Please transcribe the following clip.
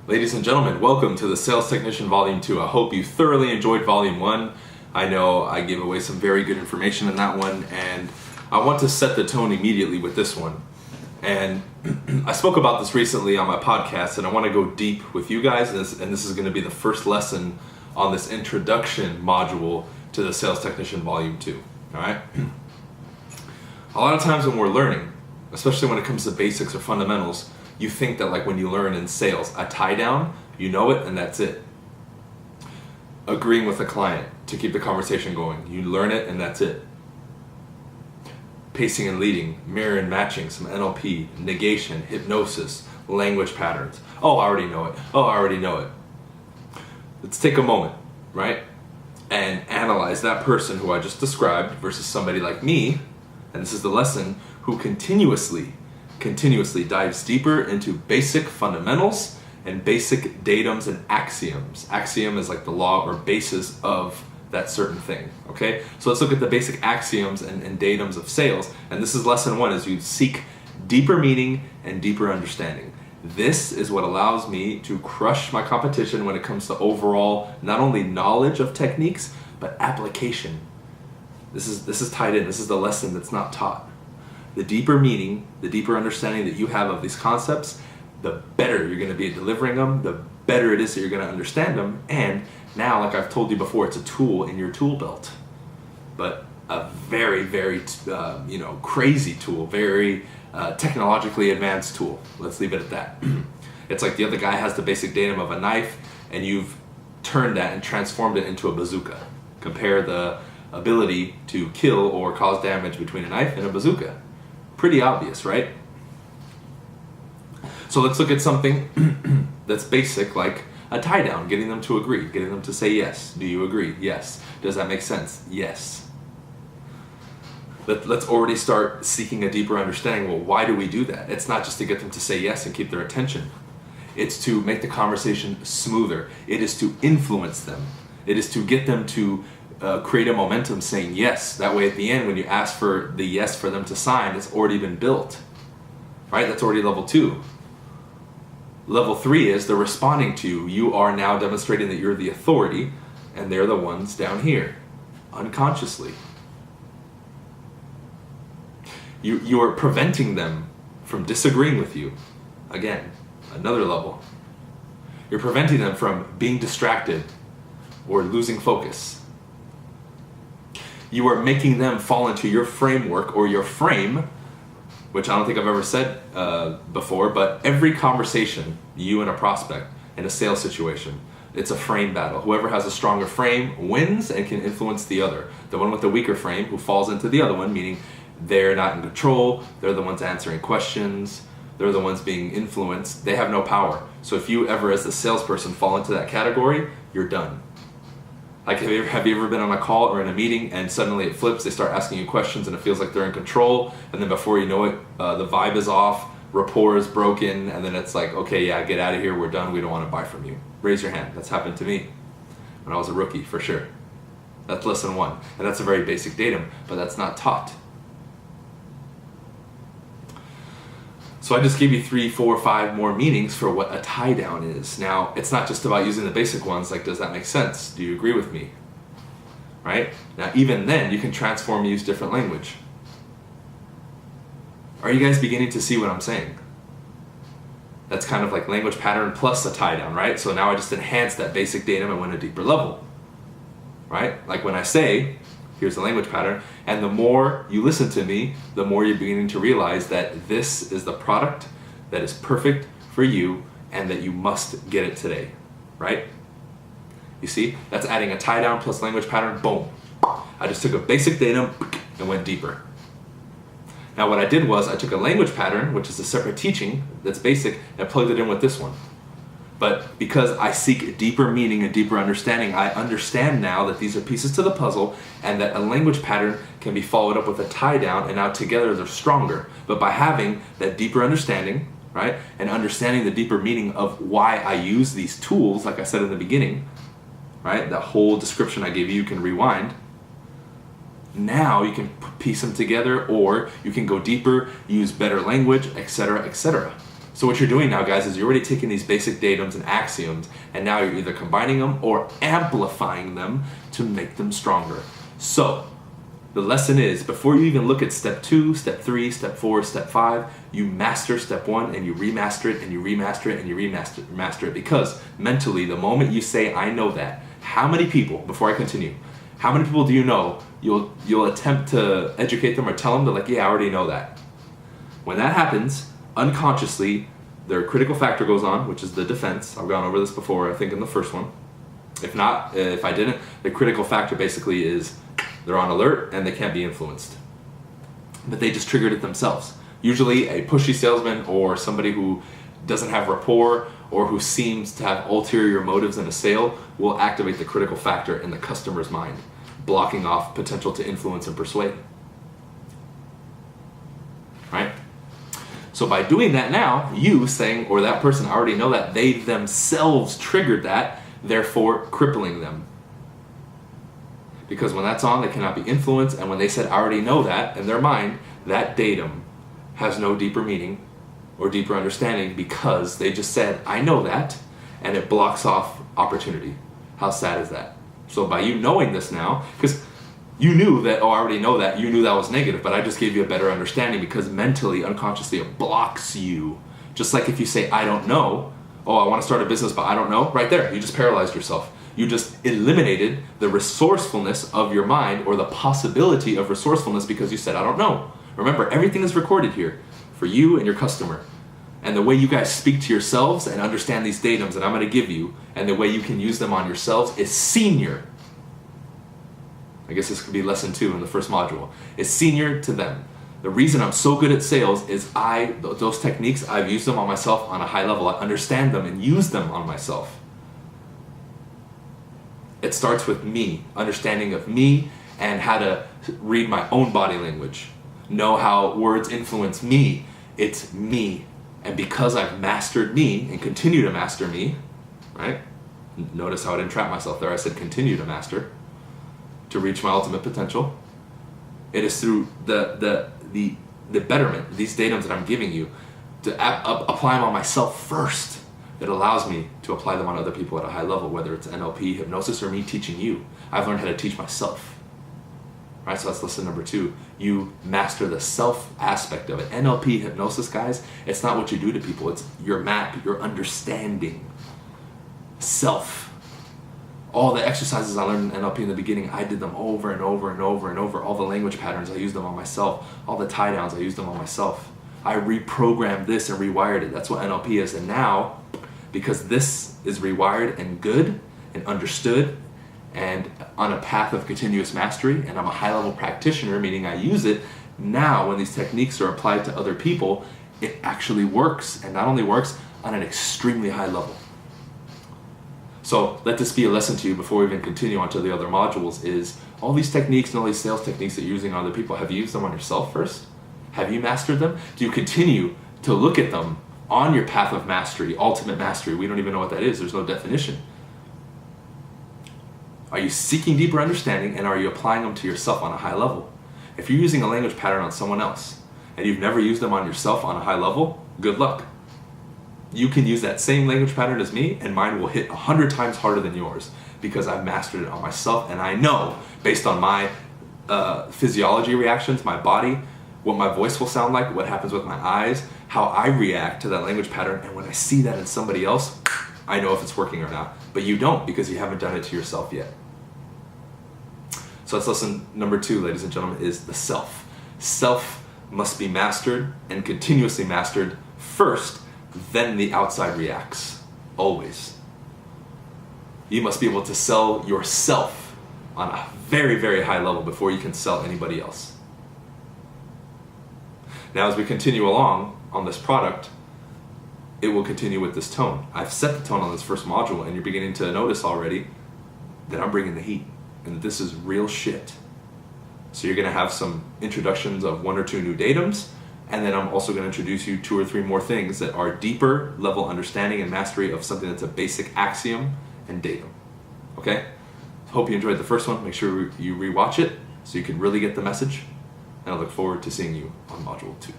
Ladies and gentlemen, welcome to the Sales Technician Volume 2. I hope you thoroughly enjoyed Volume 1. I know I gave away some very good information in that one, and I want to set the tone immediately with this one. And I spoke about this recently on my podcast, and I want to go deep with you guys, and this is going to be the first lesson on this introduction module to the Sales Technician Volume 2. All right? A lot of times when we're learning, especially when it comes to basics or fundamentals, you think that like when you learn in sales, a tie down, you know it and that's it. Agreeing with a client to keep the conversation going, you learn it and that's it. Pacing and leading, mirror and matching, some NLP, negation, hypnosis, language patterns. Oh, I already know it. Oh, I already know it. Let's take a moment, right? And analyze that person who I just described versus somebody like me, and this is the lesson, who continuously dives deeper into basic fundamentals and basic datums and axioms. Axiom is like the law or basis of that certain thing, okay? So let's look at the basic axioms and datums of sales. And this is lesson 1, is you seek deeper meaning and deeper understanding. This is what allows me to crush my competition when it comes to overall, not only knowledge of techniques, but application. This is tied in. This is the lesson that's not taught. The deeper meaning, the deeper understanding that you have of these concepts, the better you're going to be at delivering them, the better it is that you're going to understand them. And now, like I've told you before, it's a tool in your tool belt. But a very, very, crazy tool, very technologically advanced tool. Let's leave it at that. It's like the other guy has the basic datum of a knife, and you've turned that and transformed it into a bazooka. Compare the ability to kill or cause damage between a knife and a bazooka. Pretty obvious, right? So let's look at something that's basic, like a tie down, getting them to agree, getting them to say yes. Do you agree? Yes. Does that make sense? Yes. Let's already start seeking a deeper understanding. Well, why do we do that? It's not just to get them to say yes and keep their attention. It's to make the conversation smoother. It is to influence them. It is to get them to create a momentum saying yes. That way at the end, when you ask for the yes for them to sign, it's already been built. Right? That's already level 2. Level 3 is they're responding to you. You are now demonstrating that you're the authority, and they're the ones down here, unconsciously. You are preventing them from disagreeing with you. Again, another level. You're preventing them from being distracted or losing focus. You are making them fall into your framework or your frame, which I don't think I've ever said before, but every conversation, you and a prospect in a sales situation, it's a frame battle. Whoever has a stronger frame wins and can influence the other. The one with the weaker frame who falls into the other one, meaning they're not in control, they're the ones answering questions, they're the ones being influenced, they have no power. So if you ever as the salesperson fall into that category, you're done. Like, have you ever been on a call or in a meeting and suddenly it flips, they start asking you questions and it feels like they're in control, and then before you know it, the vibe is off, rapport is broken, and then it's like, okay, yeah, get out of here, we're done, we don't want to buy from you. Raise your hand. That's happened to me when I was a rookie, for sure. That's lesson 1, and that's a very basic datum, but that's not taught. So I just gave you 3, 4, 5 more meanings for what a tie down is. Now, it's not just about using the basic ones, like, does that make sense? Do you agree with me? Right? Now, even then, you can transform and use different language. Are you guys beginning to see what I'm saying? That's kind of like language pattern plus a tie down, right? So now I just enhanced that basic datum and went a deeper level. Right? Like when I say, here's the language pattern, and the more you listen to me, the more you're beginning to realize that this is the product that is perfect for you and that you must get it today, right? You see, that's adding a tie down plus language pattern, boom. I just took a basic datum and went deeper. Now what I did was I took a language pattern, which is a separate teaching that's basic, and plugged it in with this one. But because I seek deeper meaning and deeper understanding, I understand now that these are pieces to the puzzle and that a language pattern can be followed up with a tie down, and now together they're stronger. But by having that deeper understanding, right, and understanding the deeper meaning of why I use these tools, like I said in the beginning, right, that whole description I gave you can rewind. Now you can piece them together, or you can go deeper, use better language, etc., etc. So what you're doing now, guys, is you're already taking these basic datums and axioms, and now you're either combining them or amplifying them to make them stronger. So the lesson is, before you even look at step 2, step 3, step 4, step 5, you master step 1 and you remaster it and you remaster it and you remaster it, because mentally, the moment you say, I know that, how many people, before I continue, how many people do you know you'll attempt to educate them or tell them, they're like, yeah, I already know that. When that happens, unconsciously, their critical factor goes on, which is the defense. I've gone over this before, I think in the first one. If not, if I didn't, the critical factor basically is they're on alert and they can't be influenced. But they just triggered it themselves. Usually a pushy salesman or somebody who doesn't have rapport or who seems to have ulterior motives in a sale will activate the critical factor in the customer's mind, blocking off potential to influence and persuade. Right? So by doing that now, you saying, or that person already know that, they themselves triggered that, therefore crippling them. Because when that's on, they cannot be influenced, and when they said, I already know that, in their mind, that datum has no deeper meaning or deeper understanding because they just said, I know that, and it blocks off opportunity. How sad is that? So by you knowing this now, because you knew that, oh, I already know that, you knew that was negative, but I just gave you a better understanding because mentally, unconsciously, it blocks you. Just like if you say, I don't know, oh, I want to start a business, but I don't know, right there, you just paralyzed yourself. You just eliminated the resourcefulness of your mind or the possibility of resourcefulness because you said, I don't know. Remember, everything is recorded here for you and your customer. And the way you guys speak to yourselves and understand these datums that I'm going to give you and the way you can use them on yourselves is senior. I guess this could be lesson 2 in the first module. It's senior to them. The reason I'm so good at sales is those techniques, I've used them on myself on a high level. I understand them and use them on myself. It starts with me, understanding of me and how to read my own body language. Know how words influence me. It's me. And because I've mastered me and continue to master me, right? Notice how I didn't trap myself there. I said continue to master to reach my ultimate potential. It is through the betterment, these datums that I'm giving you, to apply them on myself first. It allows me to apply them on other people at a high level, whether it's NLP, hypnosis, or me teaching you. I've learned how to teach myself. Right, so that's lesson number 2. You master the self aspect of it. NLP, hypnosis, guys, it's not what you do to people. It's your map, your understanding. Self. All the exercises I learned in NLP in the beginning, I did them over and over and over and over. All the language patterns, I used them on myself. All the tie downs, I used them on myself. I reprogrammed this and rewired it. That's what NLP is. And now, because this is rewired and good and understood and on a path of continuous mastery, and I'm a high-level practitioner, meaning I use it, now when these techniques are applied to other people, it actually works, and not only works, on an extremely high level. So let this be a lesson to you before we even continue on to the other modules, is all these techniques and all these sales techniques that you're using on other people, have you used them on yourself first? Have you mastered them? Do you continue to look at them on your path of mastery, ultimate mastery? We don't even know what that is. There's no definition. Are you seeking deeper understanding, and are you applying them to yourself on a high level? If you're using a language pattern on someone else and you've never used them on yourself on a high level, good luck. You can use that same language pattern as me and mine will hit 100 times harder than yours because I've mastered it on myself, and I know based on my physiology reactions, my body, what my voice will sound like, what happens with my eyes, how I react to that language pattern, and when I see that in somebody else, I know if it's working or not. But you don't, because you haven't done it to yourself yet. So that's lesson number 2, ladies and gentlemen, is the self. Self must be mastered and continuously mastered first, then the outside reacts, always. You must be able to sell yourself on a very, very high level before you can sell anybody else. Now, as we continue along on this product, it will continue with this tone. I've set the tone on this first module, and you're beginning to notice already that I'm bringing the heat, and this is real shit. So you're going to have some introductions of 1 or 2 new datums, and then I'm also going to introduce you 2 or 3 more things that are deeper level understanding and mastery of something that's a basic axiom and datum. Okay? Hope you enjoyed the first one. Make sure you rewatch it so you can really get the message, and I look forward to seeing you on module 2.